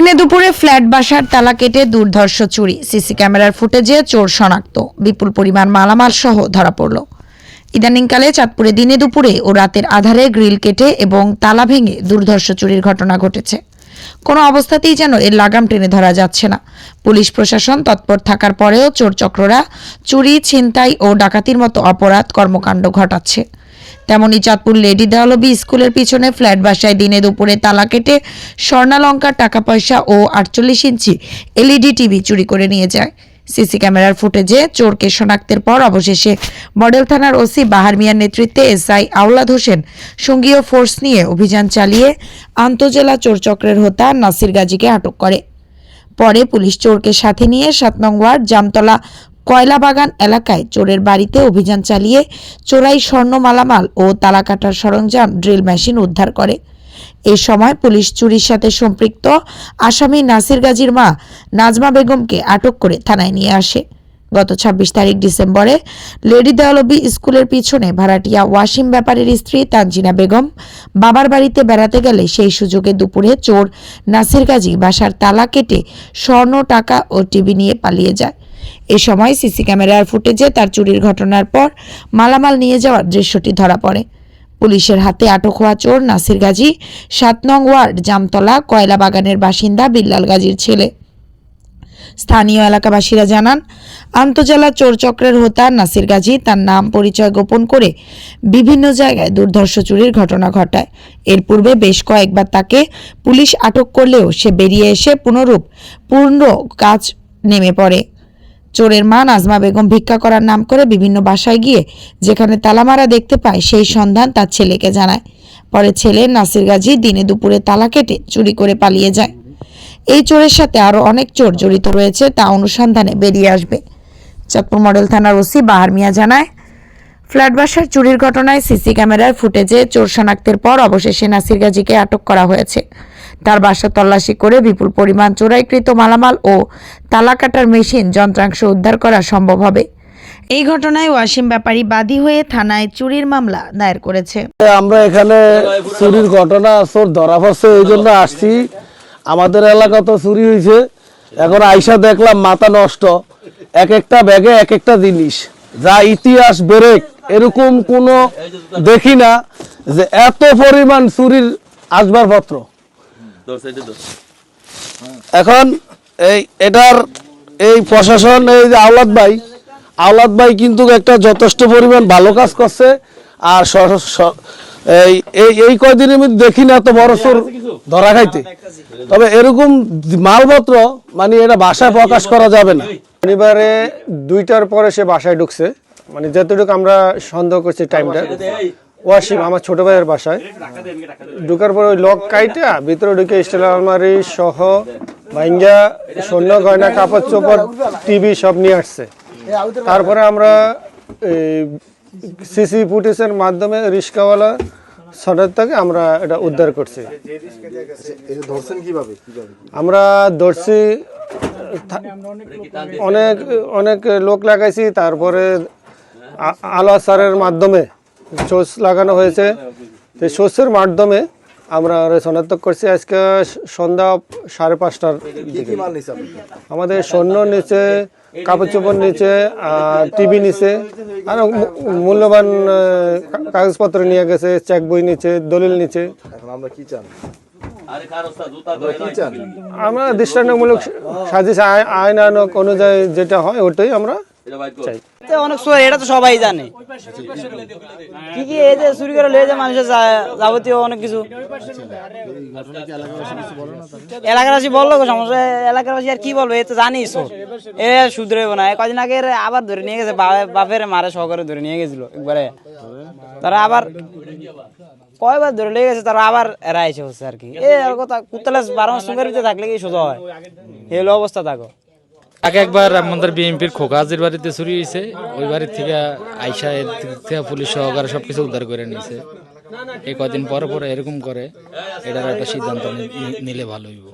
দিনে দুপুরে ফ্ল্যাট বাসার তালা কেটে দুর্ধর্ষ চুরি, সিসি ক্যামেরার ফুটেজে চোর শনাক্ত, বিপুল পরিমাণ মালামাল সহ ধরা পড়ল। ইদানিংকালে চাঁদপুরে দিনে দুপুরে ও রাতের আধারে গ্রিল কেটে এবং তালা ভেঙে দুর্ধর্ষ চুরির ঘটনা ঘটেছে। কোনো অবস্থাতেই যেন এর লাগাম টেনে ধরা যাচ্ছে না। পুলিশ প্রশাসন তৎপর থাকার পরেও চোর চক্ররা চুরি, ছিনতাই ও ডাকাতির মতো অপরাধ কর্মকাণ্ড ঘটাচ্ছে। তেমনি চাঁদপুর লেডি দেওয়ালবি স্কুলের পিছনে ফ্ল্যাট বাসায় দিনে দুপুরে তালা কেটে স্বর্ণালঙ্কার, টাকা পয়সা ও 48 ইঞ্চি এলইডি টিভি চুরি করে নিয়ে যায়। সিসি ক্যামেরার ফুটেজে চোরকে শনাক্তের পর অবশেষে মডেল থানার ওসি বাহার মিয়ার নেতৃত্বে এসআই আওলাদ হোসেন সঙ্গীয় ফোর্স নিয়ে অভিযান চালিয়ে আন্তজেলা চোর চক্রের হোতা নাসির গাজীকে আটক করে। পরে পুলিশ চোরকে সাথে নিয়ে 7 নং ওয়ার্ড জামতলা কয়লা বাগান এলাকায় চোরের বাড়িতে অভিযান চালিয়ে চোরাই স্বর্ণ, মালামাল ও তালা কাটার সরঞ্জাম, ড্রিল মেশিন উদ্ধার করে। এই সময় পুলিশ চুরির সাথে সম্পৃক্ত আসামি নাসির গাজীর মা নাজমা বেগমকে আটক করে থানায় নিয়ে আসে। গত 26 তারিখ ডিসেম্বরে লেডি দেওয়ালবি স্কুলের পিছনে ভাড়াটিয়া ওয়াসিম ব্যাপারীর স্ত্রী তানজিনা বেগম বাবার বাড়িতে বেড়াতে গেলে সেই সুযোগে দুপুরে চোর নাসির গাজী বাসার তালা কেটে স্বর্ণ, টাকা ও টিভি নিয়ে পালিয়ে যায়। এ সময় সিসি ক্যামেরার ফুটেজে তার চুরির ঘটনার পর মালামাল নিয়ে যাওয়ার দৃশ্যটি ধরা পড়ে। পুলিশের হাতে আটক হওয়া চোর নাসির গাজী 7 নং ওয়ার্ড জামতলা কয়লা বাগানের বাসিন্দা বিল্লাল গাজীর ছেলে। স্থানীয় এলাকাবাসীরা জানান, আন্তজেলা চোর চক্রের হোতা নাসির গাজী তার নাম পরিচয় গোপন করে বিভিন্ন জায়গায় দুর্ধর্ষ চুরির ঘটনা ঘটায়। এর পূর্বে বেশ কয়েকবার তাকে পুলিশ আটক করলেও সে বেরিয়ে এসে পূর্ণ কাজ নেমে পড়ে। চোরের মা নাজমা বেগম ভিক্ষা করার নাম করে বিভিন্ন বাসায় গিয়ে যেখানে তালামারা দেখতে পায় সেই সন্ধান তার ছেলেকে জানায়। পরে ছেলে নাসির গাজী দিনে দুপুরে তালা কেটে চুরি করে পালিয়ে যায়। এই চোরের সাথে আরও অনেক চোর জড়িত রয়েছে, তা অনুসন্ধানে বেরিয়ে আসবে। চাঁদপুর মডেল থানার ওসি বাহার মিয়া জানায়, ফ্ল্যাট বাসার চুরির ঘটনায় সিসি ক্যামেরার ফুটেজে চোর শনাক্তের পর অবশেষে নাসির গাজীকে আটক করা হয়েছে। তার বাসা তল্লাশি করে বিপুল পরিমাণ চোরাইকৃত মালামাল ও তালা কাটার মেশিন, যন্ত্রাংশ উদ্ধার করা সম্ভব হবে। এই ঘটনায় ওয়াসিম ব্যাপারী বাদী হয়ে থানায় চুরির মামলা দায়ের করেছে। আমরা এখানে চুরির ঘটনা চোর ধরা পড়ছে এই জন্য আসছি। আমাদের এলাকা তো চুরি হয়েছে, এখন আইসা দেখলাম মাথা নষ্ট। এক একটা ব্যাগে এক একটা জিনিস, যা ইতিহাস ব্রেক, এরকম কোনো দেখি না যে এত পরিমাণ চুরির আসবাবপত্র। এখন এটার প্রশাসন, এই যে আওলাদ ভাই কিন্তু একটা যথেষ্ট পরিমাণ ভালো কাজ করছে। আর এই কয়দিনের মধ্যে দেখি না এত বড় চোর ধরা খাইতে। তবে এরকম মালপত্র মানে এটা বাসায় প্রকাশ করা যাবে না। শনিবারে 2টার পরে সে বাসায় ঢুকছে, মানে যতটুকু আমরা সন্দেহ করছি টাইমটা। ওয়াসিম আমার ছোট ভাইয়ের বাসায় ঢুকার পরে ওই লক কাইটা ভিতরে ঢুকে স্টিল আলমারি সহ ভাঙ্গা স্বর্ণ গয়না, কাপড় চোপড়, টিভি সব নিয়ে আসছে। তারপরে আমরা সিসি ফুটেজের মাধ্যমে রিস্কাওয়ালা সনের থেকে আমরা এটা উদ্ধার করছি। আমরা ধরছি, অনেক লোক লাগাইছি, তারপরে আলো সারের মাধ্যমে সোর্স লাগানো হয়েছে। সেই সোর্সের মাধ্যমে আমরা শনাক্ত করছি। আজকে সন্ধ্যা 5:30টার আমাদের স্বর্ণ নিচে, কাপড় চোপড় নিচে, টিভি নিচে, আর মূল্যবান কাগজপত্র নিয়ে গেছে, চেক বই নিচে, দলিল নিচে। আমরা দৃষ্টান্তমূলক সাজিশ আইনানুগ অনুযায়ী যেটা হয় ওটাই আমরা চাই। অনেক চোর, এটা তো সবাই জানে। কি কি এই যে চুরি করে লয়ে যায় মানুষের যাবতীয় অনেক কিছু। এলাকাবাসী বললো সমস্যা, এলাকাবাসী আর কি বলবো, এ তো জানিস এ শুধরাইব না। কদিন আগে আবার ধরে নিয়ে গেছে, বাপের মারে সহকারে ধরে নিয়ে গেছিল একবারে। তারা আবার কয়বার ধরে লেগে গেছে, তারা আবার এরা এসে হচ্ছে আর কি। কথা কুত্তালে 12 মাস সঙ্গের ভিতরে থাকলে কি সোজা হয়? এলো অবস্থা থাকো। আগে একবার আমাদের বিএনপির খোকাজির বাড়িতে চুরি হয়েছে, ওই বাড়ির থেকে আইসা এর থেকে পুলিশ সহকারে সবকিছু উদ্ধার করে নিয়েছে। এই কদিন পরে এরকম করে, এটার একটা সিদ্ধান্ত নিলে ভালো হইব।